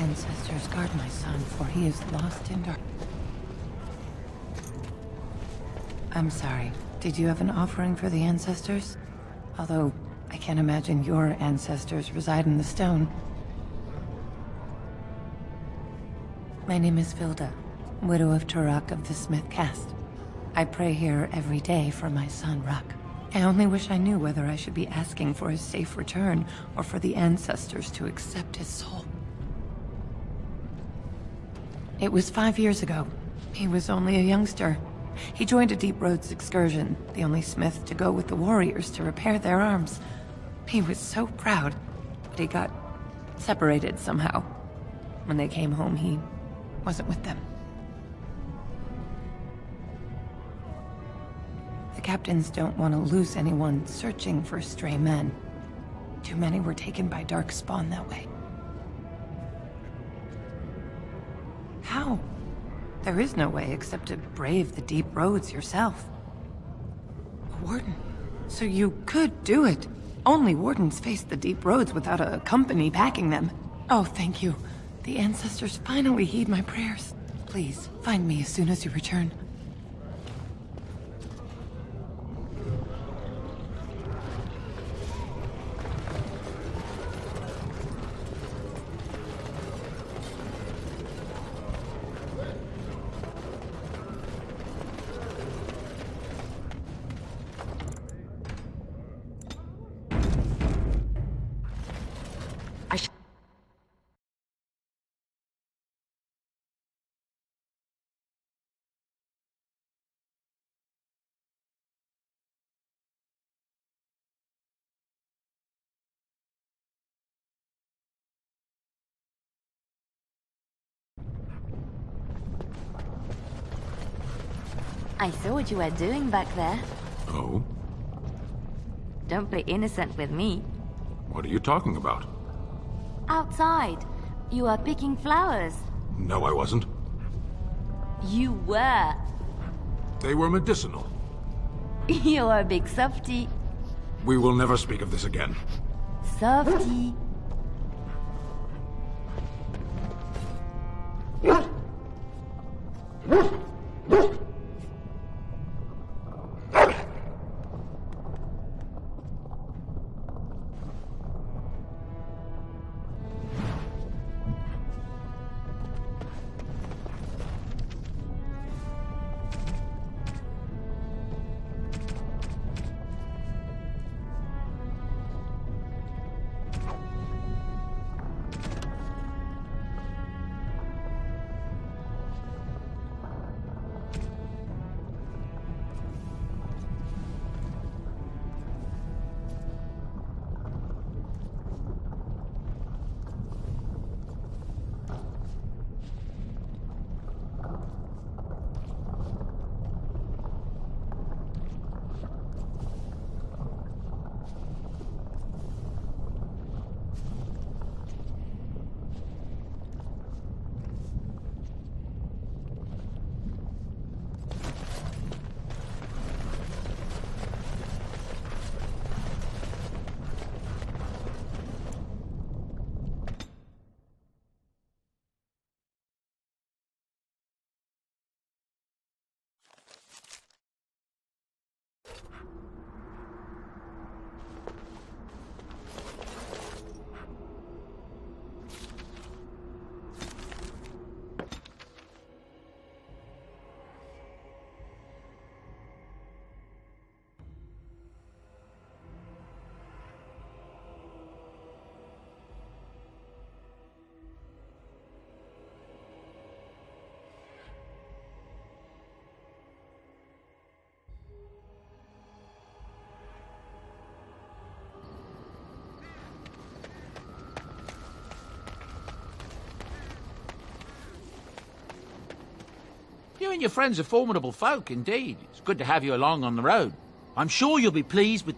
Ancestors guard my son, for he is lost in dark. I'm sorry. Did you have an offering for the ancestors? Although, I can't imagine your ancestors reside in the stone. My name is Vilda, widow of Turok of the Smith Caste. I pray here every day for my son, Ruck. I only wish I knew whether I should be asking for his safe return, or for the ancestors to accept his soul. It was 5 years ago. He was only a youngster. He joined a Deep Roads excursion, the only smith to go with the warriors to repair their arms. He was so proud, but he got separated somehow. When they came home, he wasn't with them. The captains don't want to lose anyone searching for stray men. Too many were taken by Darkspawn that way. How? There is no way except to brave the Deep Roads yourself. A warden. So you could do it. Only wardens face the Deep Roads without a company backing them. Oh, thank you. The ancestors finally heed my prayers. Please, find me as soon as you return. I saw what you were doing back there. Oh? Don't play innocent with me. What are you talking about? Outside, you were picking flowers. No, I wasn't. You were. They were medicinal. You're a big softie. We will never speak of this again. Softie. You and your friends are formidable folk, indeed. It's good to have you along on the road. I'm sure you'll be pleased with...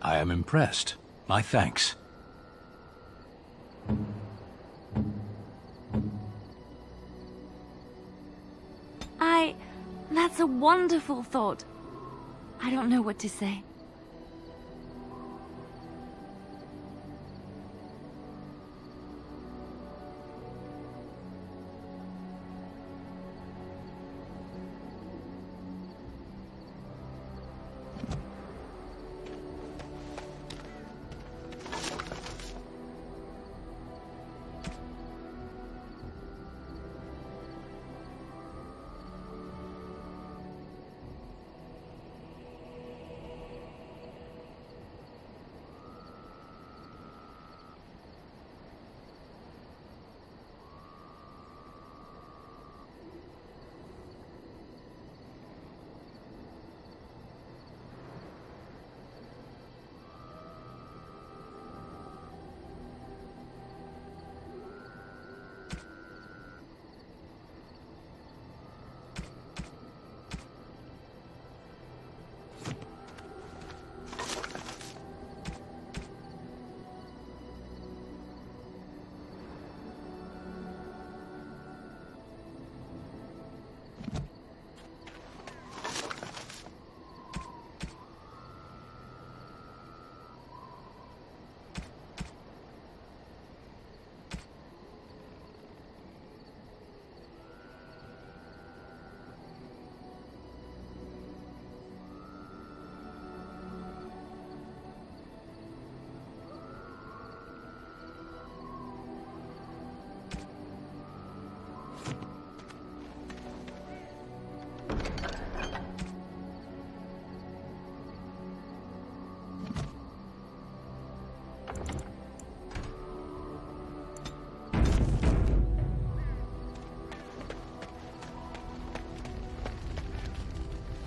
I am impressed. My thanks. That's a wonderful thought. I don't know what to say.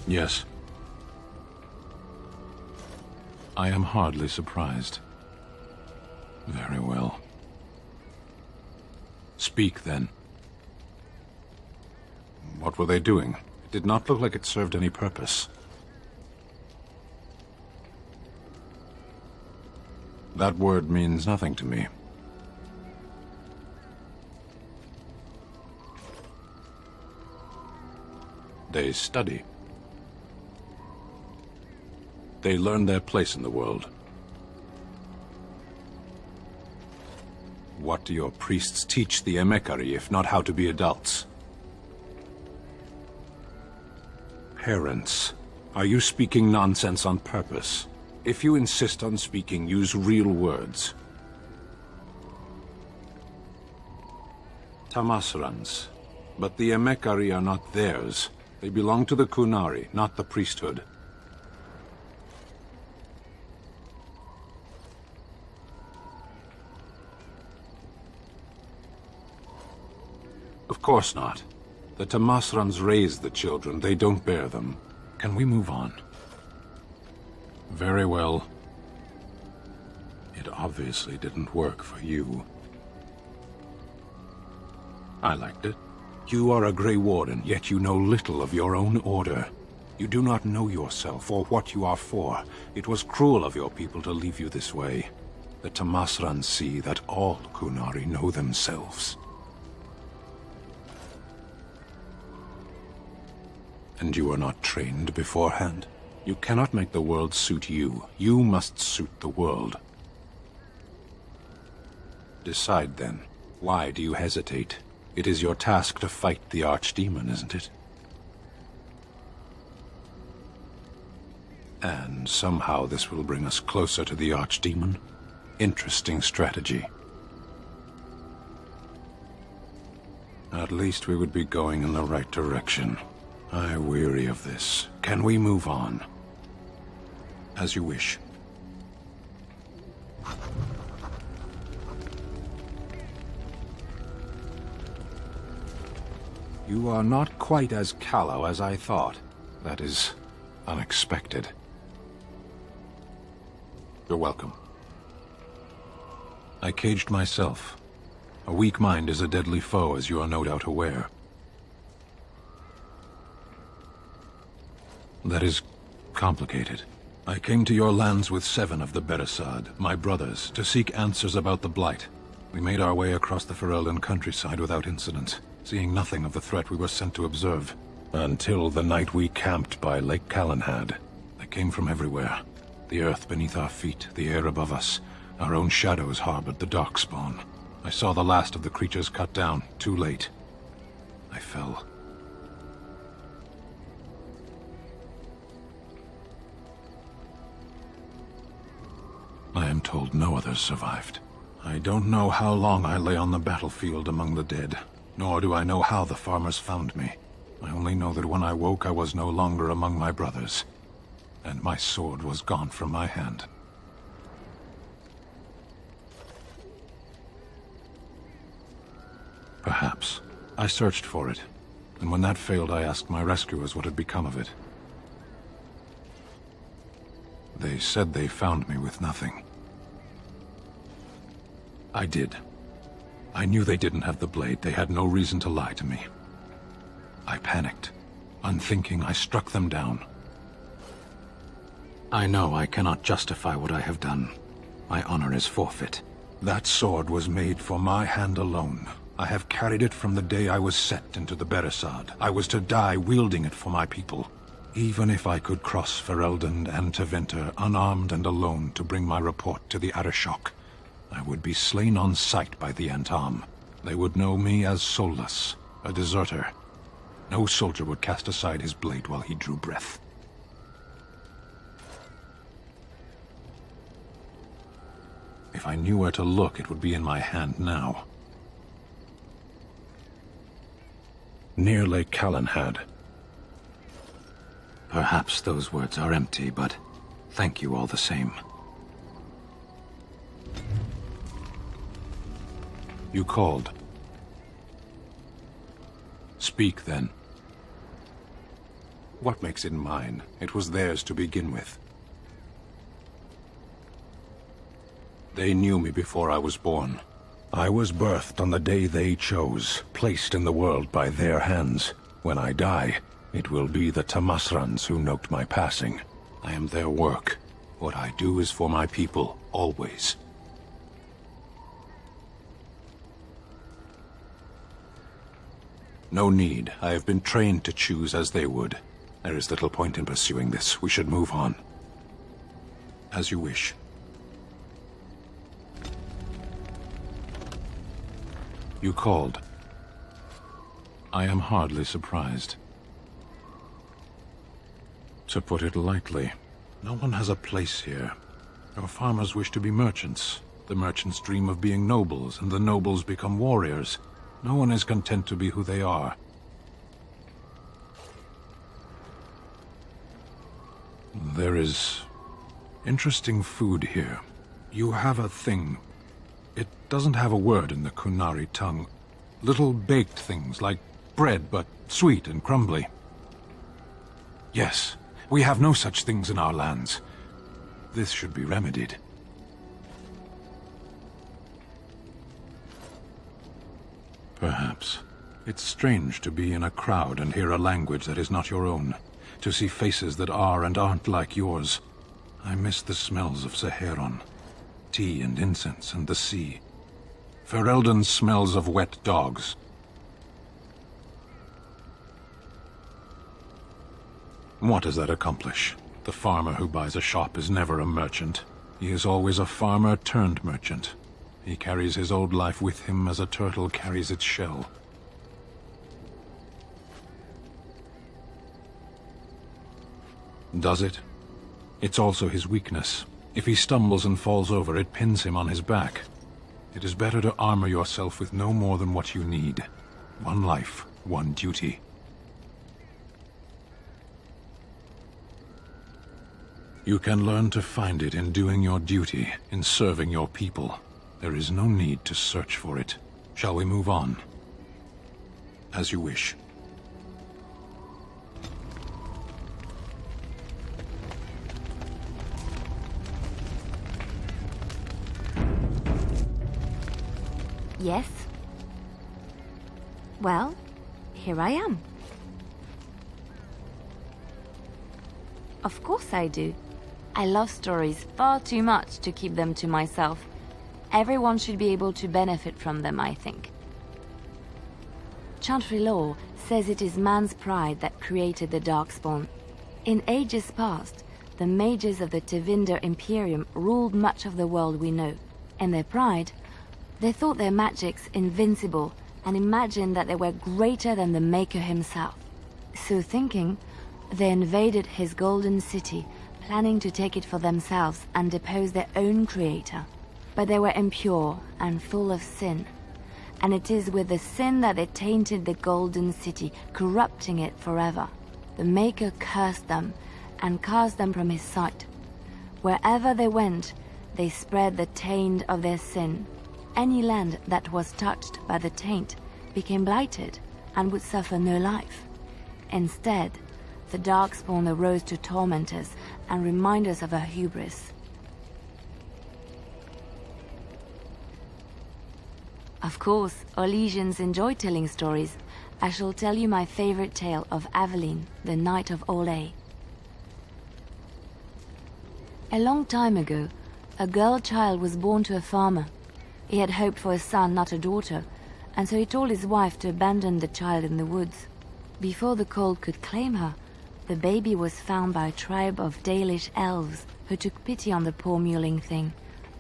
Yes. I am hardly surprised. Very well. Speak, then. What were they doing? It did not look like it served any purpose. That word means nothing to me. They study. They learn their place in the world. What do your priests teach the Emekari if not how to be adults? Parents, are you speaking nonsense on purpose? If you insist on speaking, use real words. Tamasrans. But the Emekari are not theirs. They belong to the Qunari, not the priesthood. Of course not. The Tamasrans raise the children, they don't bear them. Can we move on? Very well. It obviously didn't work for you. I liked it. You are a Grey Warden, yet you know little of your own order. You do not know yourself or what you are for. It was cruel of your people to leave you this way. The Tamasrans see that all Qunari know themselves. And you are not trained beforehand? You cannot make the world suit you. You must suit the world. Decide then. Why do you hesitate? It is your task to fight the Archdemon, isn't it? And somehow this will bring us closer to the Archdemon? Interesting strategy. At least we would be going in the right direction. I weary of this. Can we move on? As you wish. You are not quite as callow as I thought. That is unexpected. You're welcome. I caged myself. A weak mind is a deadly foe, as you are no doubt aware. That is complicated. I came to your lands with 7 of the Beresad, my brothers, to seek answers about the Blight. We made our way across the Ferelden countryside without incident, seeing nothing of the threat we were sent to observe. Until the night we camped by Lake Calenhad. They came from everywhere. The earth beneath our feet, the air above us. Our own shadows harbored the Darkspawn. I saw the last of the creatures cut down, too late. I fell. I am told no others survived. I don't know how long I lay on the battlefield among the dead, nor do I know how the farmers found me. I only know that when I woke I was no longer among my brothers, and my sword was gone from my hand. Perhaps. I searched for it, and when that failed I asked my rescuers what had become of it. They said they found me with nothing. I did. I knew they didn't have the blade. They had no reason to lie to me. I panicked. Unthinking, I struck them down. I know I cannot justify what I have done. My honor is forfeit. That sword was made for my hand alone. I have carried it from the day I was set into the Beresad. I was to die wielding it for my people. Even if I could cross Ferelden and Tevinter unarmed and alone to bring my report to the Arishok, I would be slain on sight by the Antam. They would know me as soulless, a deserter. No soldier would cast aside his blade while he drew breath. If I knew where to look, it would be in my hand now. Near Lake Calenhad. Perhaps those words are empty, but thank you all the same. You called. Speak, then. What makes it mine? It was theirs to begin with. They knew me before I was born. I was birthed on the day they chose, placed in the world by their hands. When I die, it will be the Tamasrans who note my passing. I am their work. What I do is for my people, always. No need. I have been trained to choose as they would. There is little point in pursuing this. We should move on. As you wish. You called. I am hardly surprised. To put it lightly, no one has a place here. Our farmers wish to be merchants. The merchants dream of being nobles, and the nobles become warriors. No one is content to be who they are. There is interesting food here. You have a thing. It doesn't have a word in the Kunari tongue. Little baked things like bread, but sweet and crumbly. Yes, we have no such things in our lands. This should be remedied. Perhaps. It's strange to be in a crowd and hear a language that is not your own. To see faces that are and aren't like yours. I miss the smells of Saheron. Tea and incense and the sea. Ferelden smells of wet dogs. What does that accomplish? The farmer who buys a shop is never a merchant. He is always a farmer turned merchant. He carries his old life with him as a turtle carries its shell. Does it? It's also his weakness. If he stumbles and falls over, it pins him on his back. It is better to armor yourself with no more than what you need. One life, one duty. You can learn to find it in doing your duty, in serving your people. There is no need to search for it. Shall we move on? As you wish. Yes? Well, here I am. Of course I do. I love stories far too much to keep them to myself. Everyone should be able to benefit from them, I think. Chantry lore says it is man's pride that created the Darkspawn. In ages past, the mages of the Tevinder Imperium ruled much of the world we know. In their pride, they thought their magics invincible and imagined that they were greater than the Maker himself. So thinking, they invaded his golden city, planning to take it for themselves and depose their own creator. But they were impure and full of sin. And it is with the sin that they tainted the golden city, corrupting it forever. The Maker cursed them and cast them from his sight. Wherever they went, they spread the taint of their sin. Any land that was touched by the taint became blighted and would suffer no life. Instead, the Darkspawn arose to torment us and remind us of our hubris. Of course, Orlesians enjoy telling stories. I shall tell you my favorite tale of Aveline, the Knight of Olay. A long time ago, a girl child was born to a farmer. He had hoped for a son, not a daughter, and so he told his wife to abandon the child in the woods. Before the cold could claim her, the baby was found by a tribe of Dalish elves who took pity on the poor mewling thing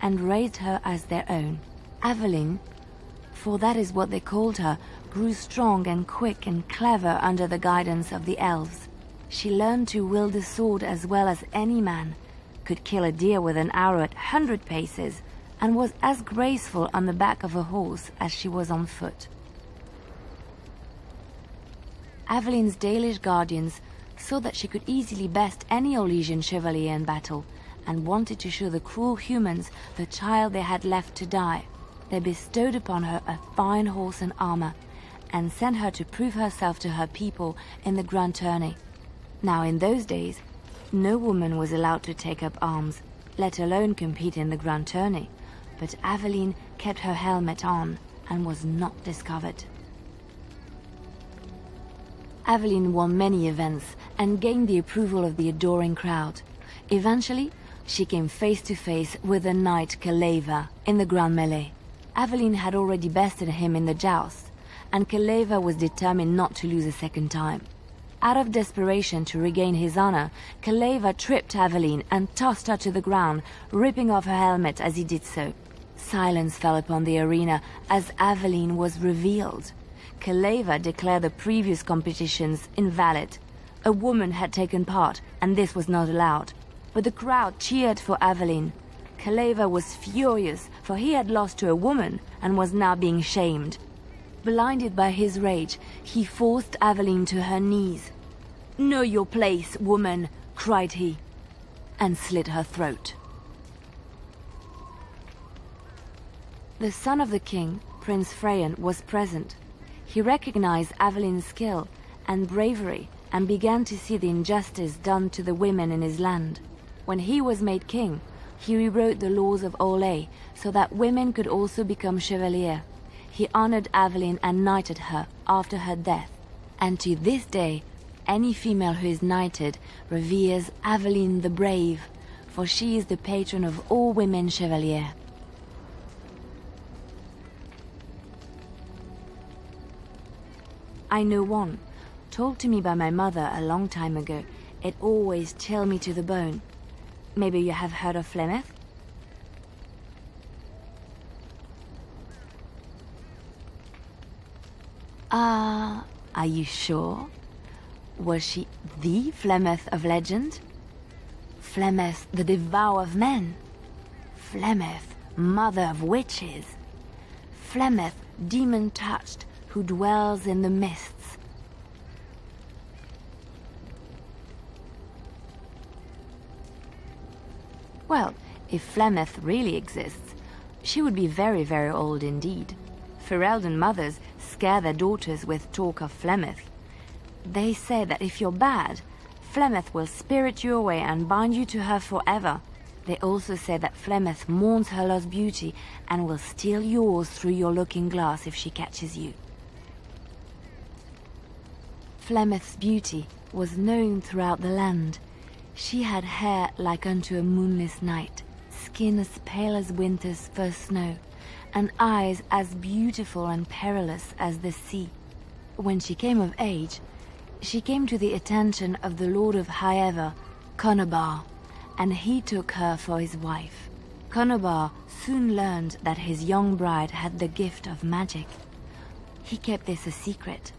and raised her as their own. Aveline, for that is what they called her, grew strong and quick and clever under the guidance of the elves. She learned to wield the sword as well as any man, could kill a deer with an arrow at 100 paces, and was as graceful on the back of a horse as she was on foot. Aveline's Dalish guardians saw that she could easily best any Orlesian chevalier in battle, and wanted to show the cruel humans the child they had left to die. They bestowed upon her a fine horse and armor, and sent her to prove herself to her people in the Grand Tourney. Now in those days, no woman was allowed to take up arms, let alone compete in the Grand Tourney, but Aveline kept her helmet on and was not discovered. Aveline won many events and gained the approval of the adoring crowd. Eventually, she came face to face with the knight Kaleva in the Grand Melee. Aveline had already bested him in the joust, and Kaleva was determined not to lose a second time. Out of desperation to regain his honor, Kaleva tripped Aveline and tossed her to the ground, ripping off her helmet as he did so. Silence fell upon the arena as Aveline was revealed. Kaleva declared the previous competitions invalid. A woman had taken part, and this was not allowed. But the crowd cheered for Aveline. Kaleva was furious, for he had lost to a woman and was now being shamed. Blinded by his rage, he forced Aveline to her knees. "Know your place, woman," cried he, and slit her throat. The son of the king, Prince Freyan, was present. He recognized Aveline's skill and bravery and began to see the injustice done to the women in his land. When he was made king, he rewrote the laws of Olay so that women could also become chevalier. He honored Aveline and knighted her after her death. And to this day, any female who is knighted reveres Aveline the Brave, for she is the patron of all women chevalier. I know one, told to me by my mother a long time ago. It always chilled me to the bone. Maybe you have heard of Flemeth? Are you sure? Was she the Flemeth of legend? Flemeth, the devourer of men? Flemeth, mother of witches? Flemeth, demon-touched, who dwells in the mists? Well, if Flemeth really exists, she would be very, very old indeed. Ferelden mothers scare their daughters with talk of Flemeth. They say that if you're bad, Flemeth will spirit you away and bind you to her forever. They also say that Flemeth mourns her lost beauty and will steal yours through your looking glass if she catches you. Flemeth's beauty was known throughout the land. She had hair like unto a moonless night, skin as pale as winter's first snow, and eyes as beautiful and perilous as the sea. When she came of age, she came to the attention of the Lord of Haeva, Conobar, and he took her for his wife. Conobar soon learned that his young bride had the gift of magic. He kept this a secret,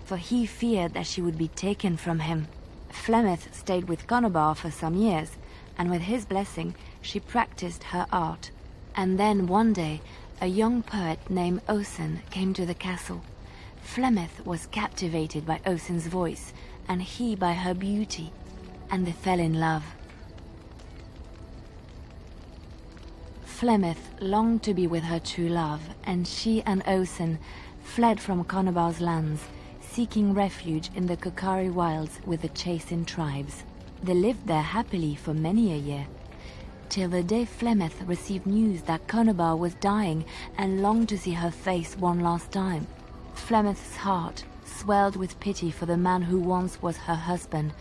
for he feared that she would be taken from him. Flemeth stayed with Conobar for some years, and with his blessing she practiced her art. And then one day, a young poet named Osen came to the castle. Flemeth was captivated by Osen's voice, and he by her beauty, and they fell in love. Flemeth longed to be with her true love, and she and Osen fled from Conobar's lands, seeking refuge in the Kokari wilds with the Chasing tribes. They lived there happily for many a year, till the day Flemeth received news that Conobar was dying and longed to see her face one last time. Flemeth's heart swelled with pity for the man who once was her husband,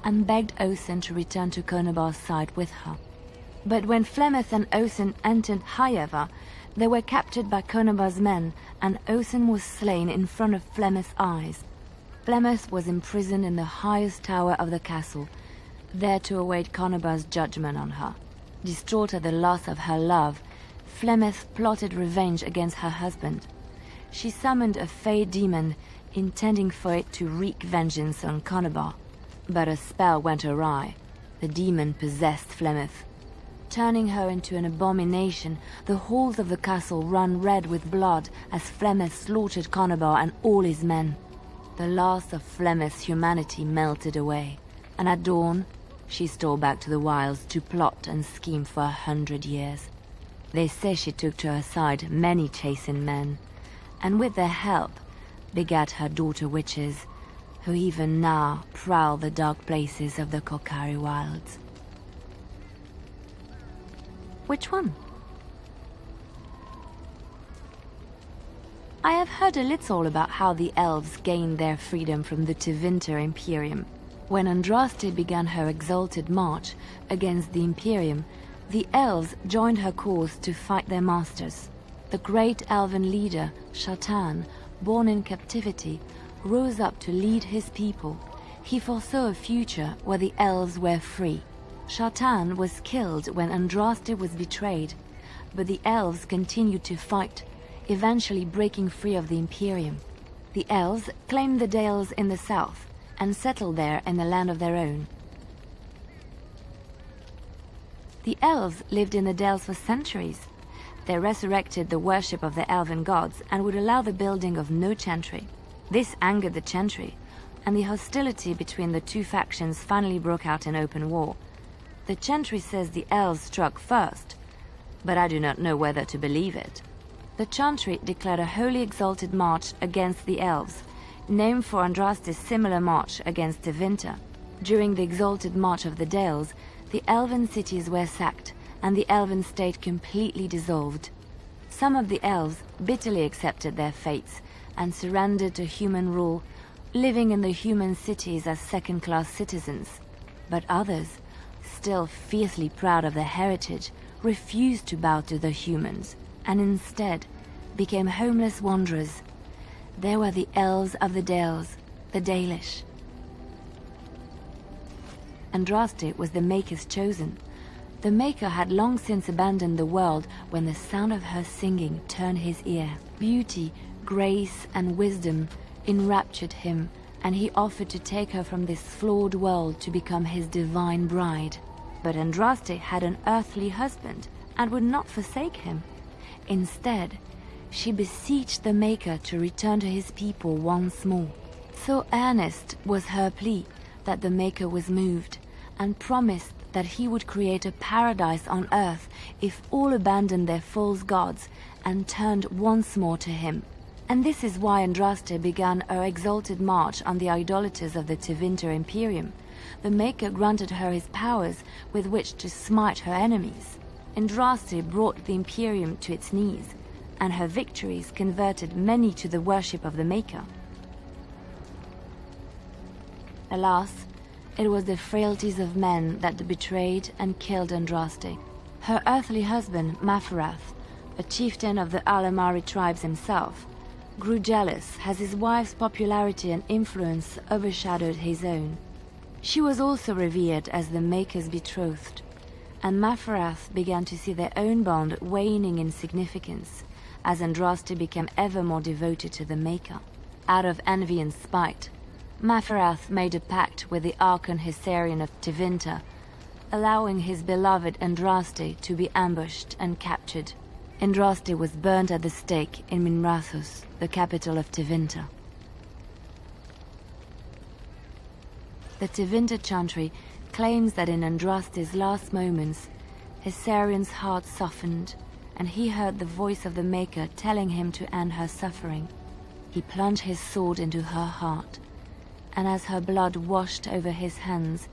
and begged Osen to return to Conobar's side with her. But when Flemeth and Osen entered Haeva, they were captured by Conobar's men, and Osen was slain in front of Flemeth's eyes. Flemeth was imprisoned in the highest tower of the castle, there to await Conobar's judgment on her. Distraught at the loss of her love, Flemeth plotted revenge against her husband. She summoned a fey demon, intending for it to wreak vengeance on Conobar. But a spell went awry. The demon possessed Flemeth. Turning her into an abomination, the halls of the castle ran red with blood as Flemeth slaughtered Conobar and all his men. The last of Flemeth's humanity melted away, and at dawn, she stole back to the wilds to plot and scheme for 100 years. They say she took to her side many Chasing men, and with their help, begat her daughter witches, who even now prowl the dark places of the Kokari wilds. Which one? I have heard a little about how the elves gained their freedom from the Tevinter Imperium. When Andraste began her exalted march against the Imperium, the elves joined her cause to fight their masters. The great elven leader, Shatan, born in captivity, rose up to lead his people. He foresaw a future where the elves were free. Shatan was killed when Andraste was betrayed, but the elves continued to fight, eventually breaking free of the Imperium. The elves claimed the Dales in the south and settled there in the land of their own. The elves lived in the Dales for centuries. They resurrected the worship of the elven gods and would allow the building of no chantry. This angered the chantry, and the hostility between the two factions finally broke out in open war. The chantry says the elves struck first, but I do not know whether to believe it. The chantry declared a wholly exalted march against the elves, named for Andraste's similar march against Tevinter. During the exalted march of the Dales, the elven cities were sacked, and the elven state completely dissolved. Some of the elves bitterly accepted their fates and surrendered to human rule, living in the human cities as second-class citizens. But others, still fiercely proud of their heritage, refused to bow to the humans, and instead became homeless wanderers. They were the elves of the Dales, the Dalish. Andraste was the Maker's chosen. The Maker had long since abandoned the world when the sound of her singing turned his ear. Beauty, grace, and wisdom enraptured him, and he offered to take her from this flawed world to become his divine bride. But Andraste had an earthly husband and would not forsake him. Instead, she beseeched the Maker to return to his people once more. So earnest was her plea that the Maker was moved, and promised that he would create a paradise on earth if all abandoned their false gods and turned once more to him. And this is why Andraste began her exalted march on the idolaters of the Tevinter Imperium. The Maker granted her his powers with which to smite her enemies. Andraste brought the Imperium to its knees, and her victories converted many to the worship of the Maker. Alas, It was the frailties of men that betrayed and killed Andraste. Her earthly husband, Maferath, a chieftain of the Alamari tribes himself, grew jealous as his wife's popularity and influence overshadowed his own. She was also revered as the Maker's betrothed, and Maferath began to see their own bond waning in significance as Andraste became ever more devoted to the Maker. Out of envy and spite, Maferath made a pact with the Archon Hysarian of Tevinter, allowing his beloved Andraste to be ambushed and captured. Andraste was burned at the stake in Minrathous, the capital of Tevinter. The Tevinter Chantry claims that in Andraste's last moments, Hysarian's heart softened, and he heard the voice of the Maker telling him to end her suffering. He plunged his sword into her heart, and as her blood washed over his hands,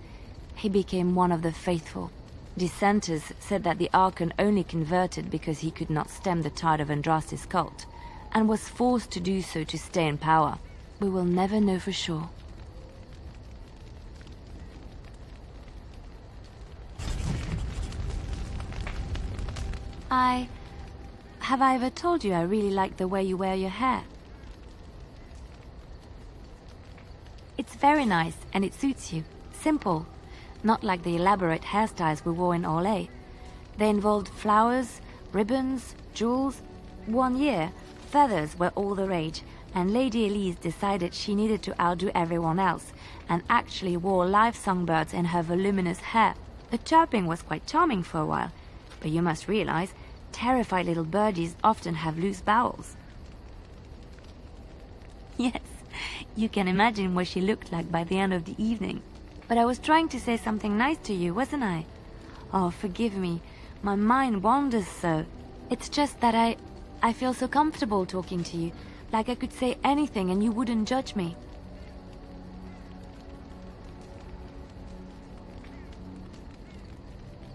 he became one of the faithful. Dissenters said that the Archon only converted because he could not stem the tide of Andraste's cult, and was forced to do so to stay in power. We will never know for sure. Have I ever told you I really like the way you wear your hair? It's very nice, and it suits you. Simple. Not like the elaborate hairstyles we wore in Orlais. They involved flowers, ribbons, jewels. One year, feathers were all the rage, and Lady Elise decided she needed to outdo everyone else, and actually wore live songbirds in her voluminous hair. The chirping was quite charming for a while, but you must realize, terrified little birdies often have loose bowels. Yes, you can imagine what she looked like by the end of the evening. But I was trying to say something nice to you, wasn't I? Oh, forgive me. My mind wanders so. It's just that I feel so comfortable talking to you, like I could say anything and you wouldn't judge me.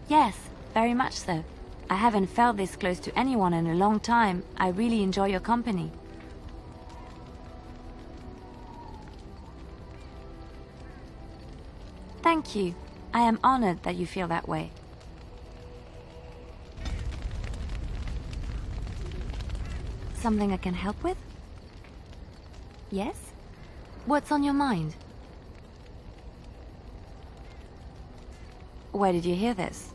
Yes, very much so. I haven't felt this close to anyone in a long time. I really enjoy your company. Thank you. I am honored that you feel that way. Something I can help with? Yes? What's on your mind? Where did you hear this?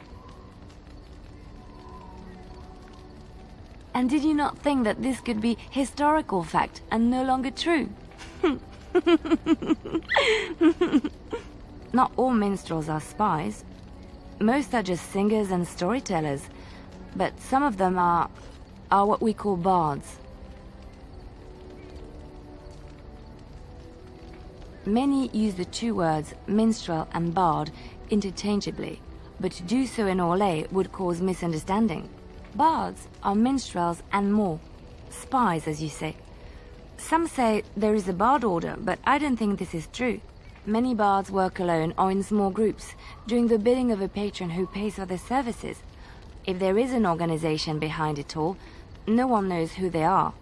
And did you not think that this could be historical fact and no longer true? Not all minstrels are spies. Most are just singers and storytellers, but some of them are what we call bards. Many use the two words minstrel and bard interchangeably, but to do so in Orlais would cause misunderstanding. Bards are minstrels and more. Spies, as you say. Some say there is a bard order, but I don't think this is true. Many bards work alone or in small groups, doing the bidding of a patron who pays for their services. If there is an organization behind it all, no one knows who they are.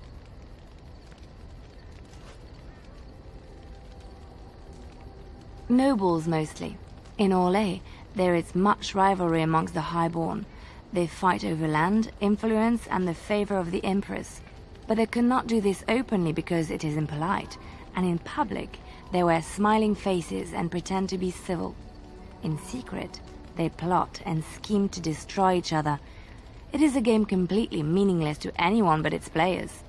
Nobles mostly. In Orlais, there is much rivalry amongst the highborn. They fight over land, influence, and the favor of the Empress. But they cannot do this openly because it is impolite, and in public, they wear smiling faces and pretend to be civil. In secret, they plot and scheme to destroy each other. It is a game completely meaningless to anyone but its players.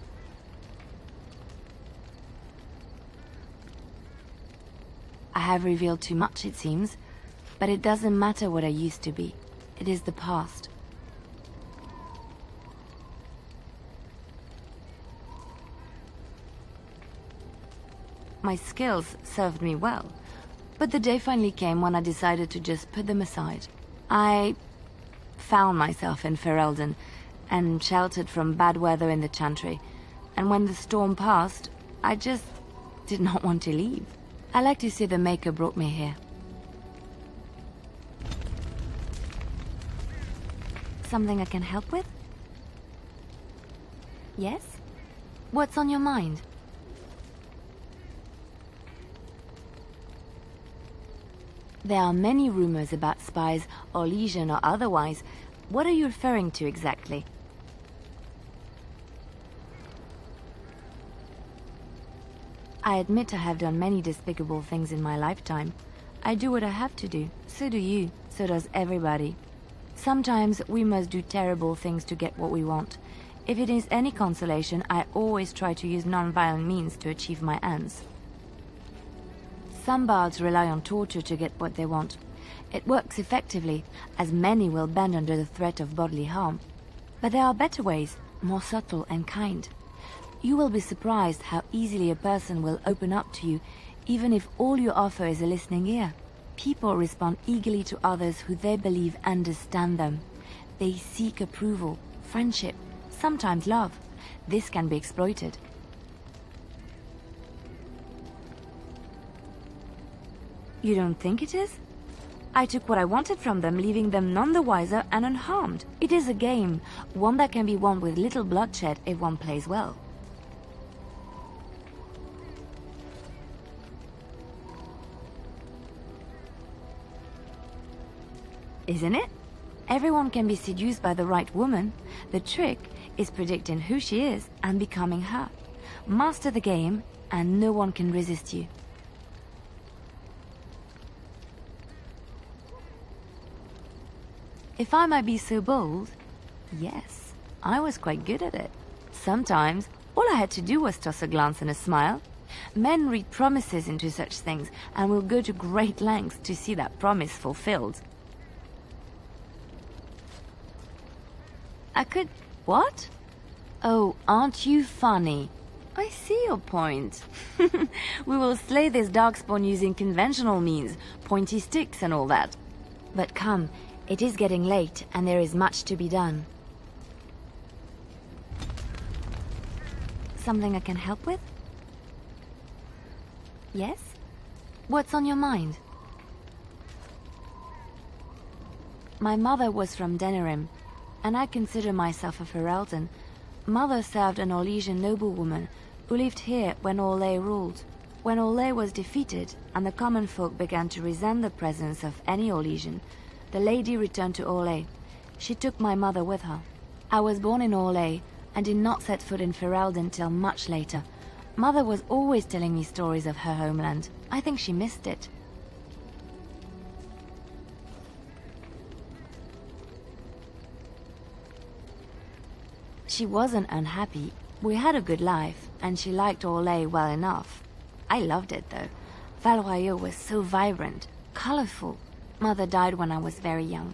I have revealed too much, it seems, but it doesn't matter what I used to be. It is the past. My skills served me well, but the day finally came when I decided to just put them aside. I found myself in Ferelden and sheltered from bad weather in the Chantry, and when the storm passed, I just did not want to leave. I like to see the Maker brought me here. Something I can help with? Yes? What's on your mind? There are many rumors about spies, or legion or otherwise. What are you referring to exactly? I admit I have done many despicable things in my lifetime. I do what I have to do. So do you. So does everybody. Sometimes we must do terrible things to get what we want. If it is any consolation, I always try to use non-violent means to achieve my ends. Some bards rely on torture to get what they want. It works effectively, as many will bend under the threat of bodily harm. But there are better ways, more subtle and kind. You will be surprised how easily a person will open up to you, even if all you offer is a listening ear. People respond eagerly to others who they believe understand them. They seek approval, friendship, sometimes love. This can be exploited. You don't think it is? I took what I wanted from them, leaving them none the wiser and unharmed. It is a game, one that can be won with little bloodshed if one plays well. Isn't it? Everyone can be seduced by the right woman. The trick is predicting who she is and becoming her. Master the game, and no one can resist you. If I might be so bold, yes, I was quite good at it. Sometimes, all I had to do was toss a glance and a smile. Men read promises into such things and will go to great lengths to see that promise fulfilled. I could... what? Oh, aren't you funny? I see your point. We will slay this darkspawn using conventional means, pointy sticks and all that. But come, it is getting late and there is much to be done. Something I can help with? Yes? What's on your mind? My mother was from Denerim, and I consider myself a Ferelden. Mother served an Orlesian noblewoman who lived here when Orlais ruled. When Orlais was defeated and the common folk began to resent the presence of any Orlesian, the lady returned to Orlais. She took my mother with her. I was born in Orlais and did not set foot in Ferelden till much later. Mother was always telling me stories of her homeland. I think she missed it. She wasn't unhappy. We had a good life, and she liked Orlais well enough. I loved it, though. Val Royeaux was so vibrant, colorful. Mother died when I was very young.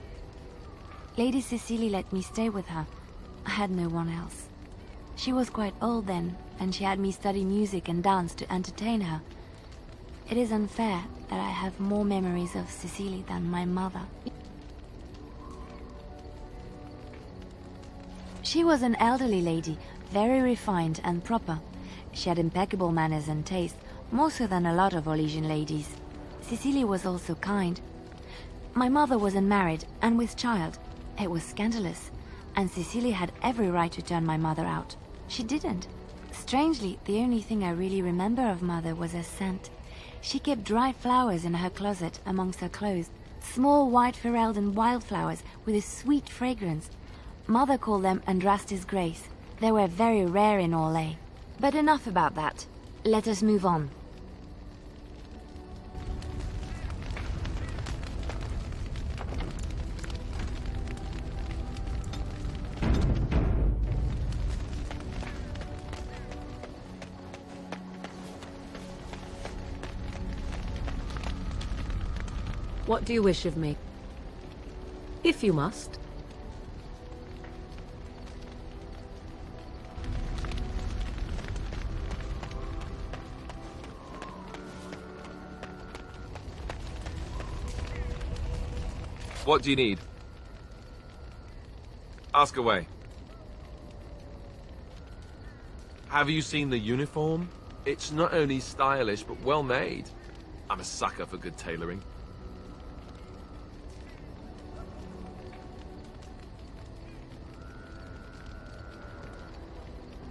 Lady Cecilie let me stay with her. I had no one else. She was quite old then, and she had me study music and dance to entertain her. It is unfair that I have more memories of Cecilie than my mother. She was an elderly lady, very refined and proper. She had impeccable manners and taste, more so than a lot of Orlesian ladies. Cecilie was also kind. My mother was unmarried and with child. It was scandalous, and Cecilie had every right to turn my mother out. She didn't. Strangely, the only thing I really remember of Mother was her scent. She kept dried flowers in her closet amongst her clothes, small white Ferelden wildflowers with a sweet fragrance. Mother called them Andrastis Grace. They were very rare in Orlais. But enough about that. Let us move on. What do you wish of me? If you must. What do you need? Ask away. Have you seen the uniform? It's not only stylish, but well made. I'm a sucker for good tailoring.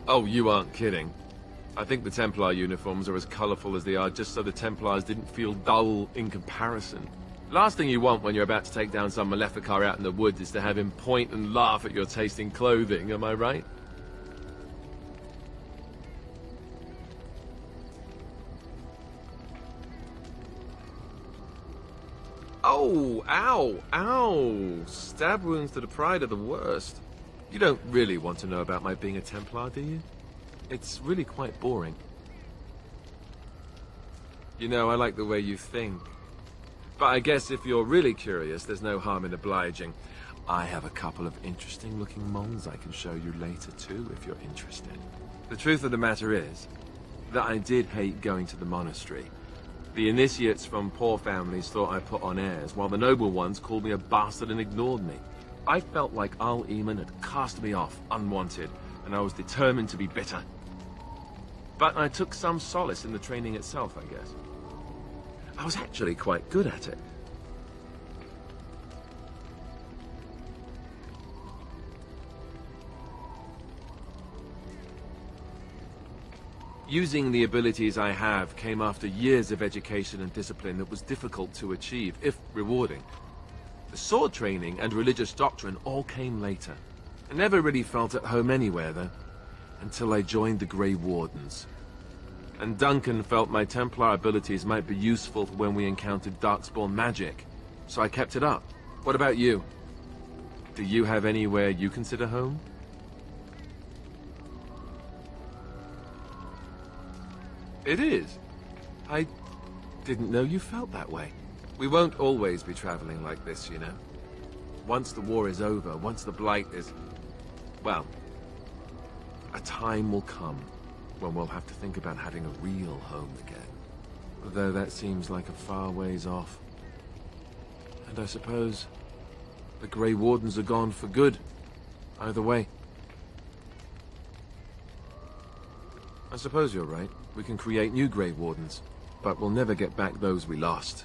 Oh, you aren't kidding. I think the Templar uniforms are as colorful as they are just so the Templars didn't feel dull in comparison. Last thing you want when you're about to take down some Maleficar out in the woods is to have him point and laugh at your taste in clothing, am I right? Oh, ow, ow! Stab wounds to the pride are the worst. You don't really want to know about my being a Templar, do you? It's really quite boring. You know, I like the way you think. But I guess if you're really curious, there's no harm in obliging. I have a couple of interesting-looking moles I can show you later, too, if you're interested. The truth of the matter is that I did hate going to the monastery. The initiates from poor families thought I put on airs, while the noble ones called me a bastard and ignored me. I felt like Al-Eamon had cast me off, unwanted, and I was determined to be bitter. But I took some solace in the training itself, I guess. I was actually quite good at it. Using the abilities I have came after years of education and discipline that was difficult to achieve, if rewarding. The sword training and religious doctrine all came later. I never really felt at home anywhere, though, until I joined the Grey Wardens. And Duncan felt my Templar abilities might be useful for when we encountered Darkspawn magic, so I kept it up. What about you? Do you have anywhere you consider home? It is. I didn't know you felt that way. We won't always be traveling like this, you know. Once the war is over, once the Blight is... well, a time will come when we'll have to think about having a real home again. Although that seems like a far ways off. And I suppose the Grey Wardens are gone for good. Either way. I suppose you're right. We can create new Grey Wardens, but we'll never get back those we lost.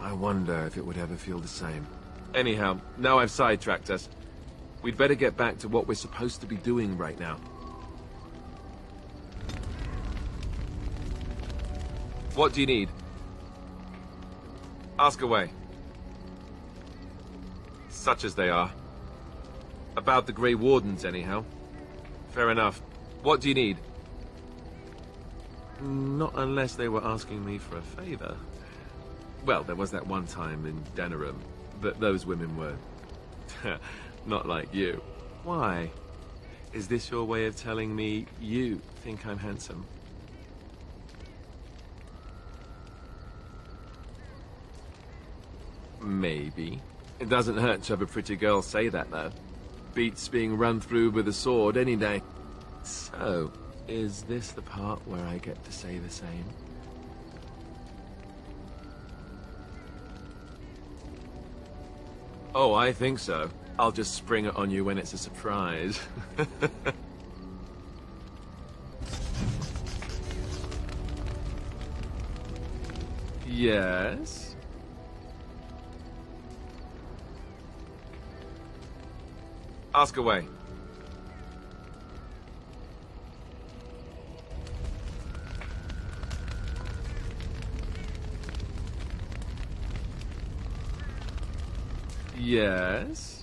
I wonder if it would ever feel the same. Anyhow, now I've sidetracked us. We'd better get back to what we're supposed to be doing right now. What do you need? Ask away. Such as they are. About the Grey Wardens, anyhow. Fair enough. What do you need? Not unless they were asking me for a favor. Well, there was that one time in Denerim, but those women were... not like you. Why? Is this your way of telling me you think I'm handsome? Maybe. It doesn't hurt to have a pretty girl say that, though. Beats being run through with a sword any day. So, is this the part where I get to say the same? Oh, I think so. I'll just spring it on you when it's a surprise. Yes? Ask away. Yes?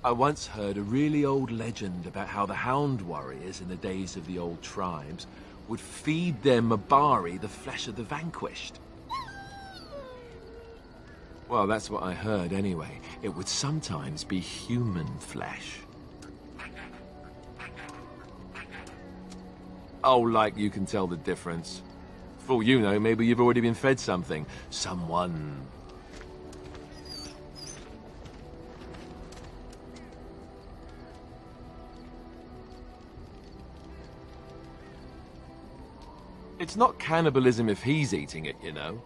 I once heard a really old legend about how the Hound warriors in the days of the old tribes would feed their Mabari the flesh of the vanquished. Well, that's what I heard anyway. It would sometimes be human flesh. Oh, like you can tell the difference. For all you know, maybe you've already been fed something. Someone. It's not cannibalism if he's eating it, you know.